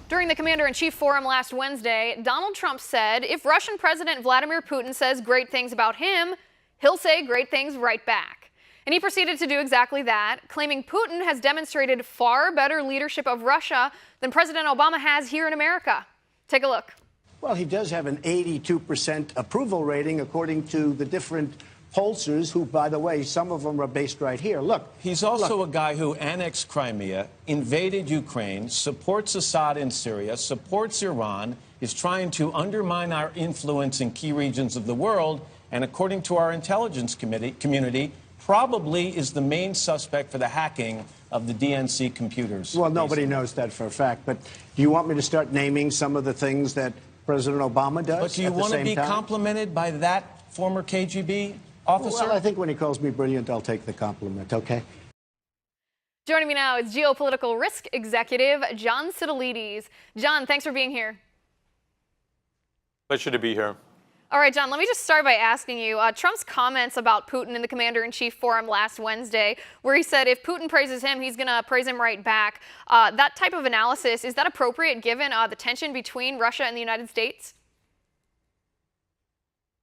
During the Commander-in-Chief Forum last Wednesday, Donald Trump said if Russian President Vladimir Putin says great things about him, he'll say great things right back. And he proceeded to do exactly that, claiming Putin has demonstrated far better leadership of Russia than President Obama has here in America. Take a look. Well, he does have an 82% approval rating, according to the different pollsters, who, by the way, some of them are based right here. Look. He's also a guy who annexed Crimea, invaded Ukraine, supports Assad in Syria, supports Iran, is trying to undermine our influence in key regions of the world, and according to our intelligence community, probably is the main suspect for the hacking of the DNC computers. Well, nobody knows that for a fact, but do you want me to start naming some of the things that President Obama does? But do you want to be complimented by that former KGB officer? Well, I think when he calls me brilliant, I'll take the compliment, okay? Joining me now is geopolitical risk executive John Sitilides. John, thanks for being here. Pleasure to be here. All right, John, let me just start by asking you, Trump's comments about Putin in the Commander-in-Chief Forum last Wednesday, where he said if Putin praises him, he's going to praise him right back. That type of analysis, is that appropriate given the tension between Russia and the United States?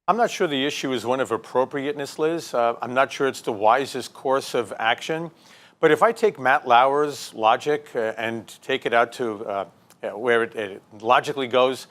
I'm not sure the issue is one of appropriateness, Liz. I'm not sure it's the wisest course of action. But if I take Matt Lauer's logic and take it out to where it logically goes,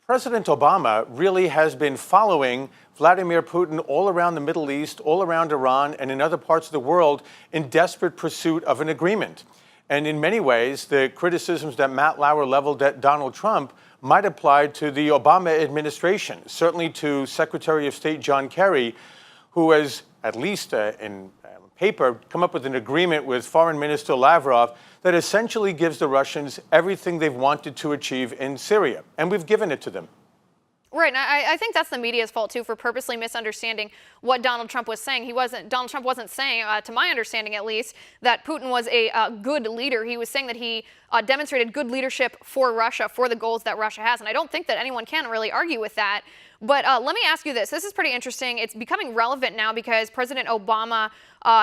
President Obama really has been following Vladimir Putin all around the Middle East, all around Iran, and in other parts of the world in desperate pursuit of an agreement. And in many ways, the criticisms that Matt Lauer leveled at Donald Trump might apply to the Obama administration, certainly to Secretary of State John Kerry, who has, at least in paper, come up with an agreement with Foreign Minister Lavrov that essentially gives the Russians everything they've wanted to achieve in Syria. And we've given it to them. Right, and I think that's the media's fault, too, for purposely misunderstanding what Donald Trump was saying. Donald Trump wasn't saying, to my understanding at least, that Putin was a good leader. He was saying that he demonstrated good leadership for Russia, for the goals that Russia has. And I don't think that anyone can really argue with that. But let me ask you this. This is pretty interesting. It's becoming relevant now because President Obama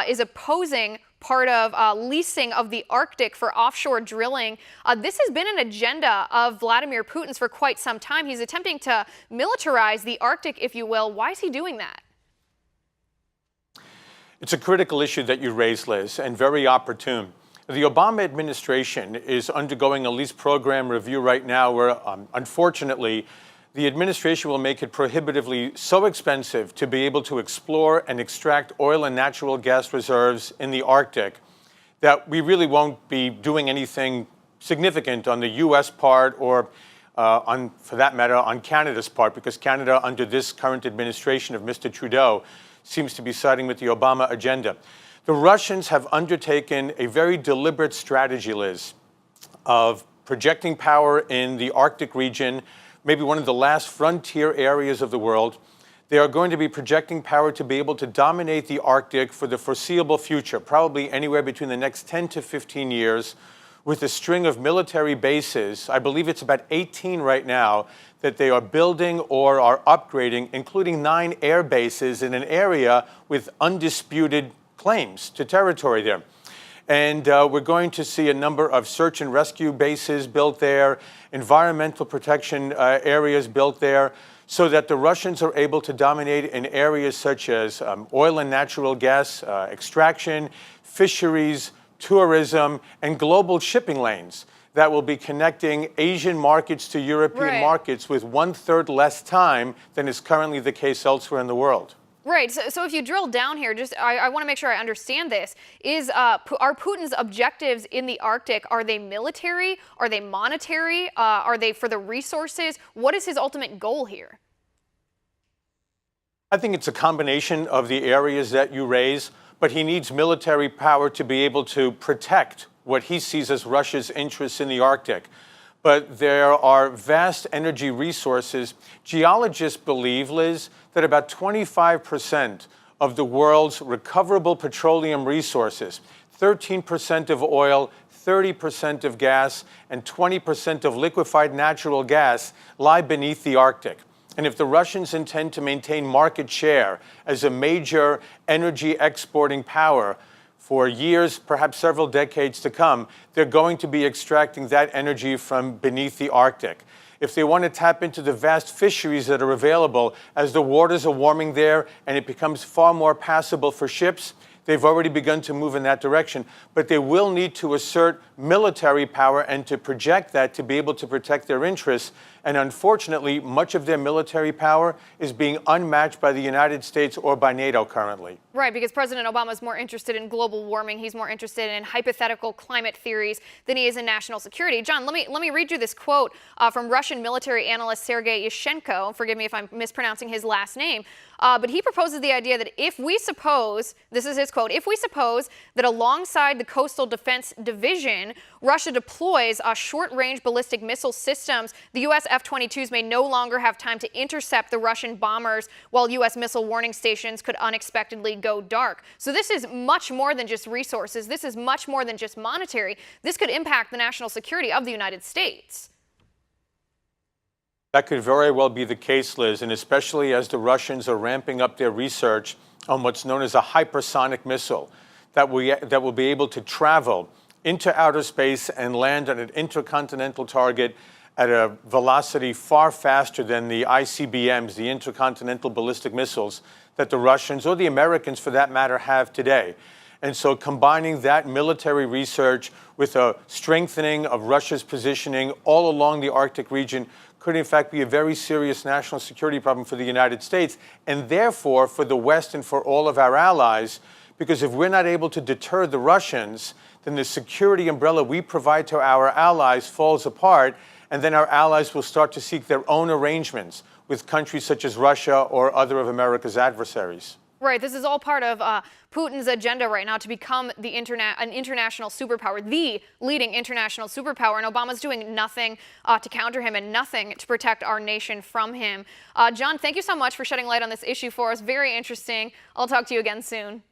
is opposing part of leasing of the Arctic for offshore drilling. This has been an agenda of Vladimir Putin's for quite some time. He's attempting to militarize the Arctic, if you will. Why is he doing that? It's a critical issue that you raised, Liz, and very opportune. The Obama administration is undergoing a lease program review right now where, unfortunately, the administration will make it prohibitively so expensive to be able to explore and extract oil and natural gas reserves in the Arctic that we really won't be doing anything significant on the U.S. part or, for that matter, on Canada's part, because Canada, under this current administration of Mr. Trudeau, seems to be siding with the Obama agenda. The Russians have undertaken a very deliberate strategy, Liz, of projecting power in the Arctic region, maybe one of the last frontier areas of the world. They are going to be projecting power to be able to dominate the Arctic for the foreseeable future, probably anywhere between the next 10 to 15 years, with a string of military bases. I believe it's about 18 right now that they are building or are upgrading, including 9 air bases in an area with undisputed claims to territory there. And we're going to see a number of search and rescue bases built there, environmental protection areas built there, so that the Russians are able to dominate in areas such as oil and natural gas extraction, fisheries, tourism, and global shipping lanes that will be connecting Asian markets to European markets with 1/3 less time than is currently the case elsewhere in the world. Right. So if you drill down here, I want to make sure I understand this. Are Putin's objectives in the Arctic, are they military? Are they monetary? Are they for the resources? What is his ultimate goal here? I think it's a combination of the areas that you raise, but he needs military power to be able to protect what he sees as Russia's interests in the Arctic. But there are vast energy resources. Geologists believe, Liz, that about 25% of the world's recoverable petroleum resources, 13% of oil, 30% of gas, and 20% of liquefied natural gas lie beneath the Arctic. And if the Russians intend to maintain market share as a major energy exporting power, for years, perhaps several decades to come, they're going to be extracting that energy from beneath the Arctic. If they want to tap into the vast fisheries that are available as the waters are warming there and it becomes far more passable for ships, they've already begun to move in that direction. But they will need to assert military power and to project that to be able to protect their interests. And unfortunately, much of their military power is being unmatched by the United States or by NATO currently. Right, because President Obama is more interested in global warming. He's more interested in hypothetical climate theories than he is in national security. John, let me read you this quote from Russian military analyst Sergei Yushchenko. Forgive me if I'm mispronouncing his last name. But he proposes the idea that if we suppose, this is his quote, if we suppose that alongside the Coastal Defense Division, Russia deploys short-range ballistic missile systems, the U.S. F-22s may no longer have time to intercept the Russian bombers, while U.S. missile warning stations could unexpectedly go dark. So this is much more than just resources. This is much more than just monetary. This could impact the national security of the United States. That could very well be the case, Liz, and especially as the Russians are ramping up their research on what's known as a hypersonic missile that will be able to travel into outer space and land on an intercontinental target at a velocity far faster than the ICBMs, the intercontinental ballistic missiles, that the Russians, or the Americans for that matter, have today. And so combining that military research with a strengthening of Russia's positioning all along the Arctic region could in fact be a very serious national security problem for the United States, and therefore for the West and for all of our allies, because if we're not able to deter the Russians, then the security umbrella we provide to our allies falls apart, and then our allies will start to seek their own arrangements with countries such as Russia or other of America's adversaries. Right, this is all part of Putin's agenda right now to become an international superpower, the leading international superpower, and Obama's doing nothing to counter him and nothing to protect our nation from him. John, thank you so much for shedding light on this issue for us. Very interesting. I'll talk to you again soon.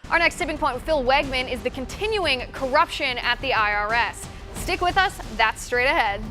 Our next tipping point with Phil Wegman is the continuing corruption at the IRS. Stick with us, that's straight ahead.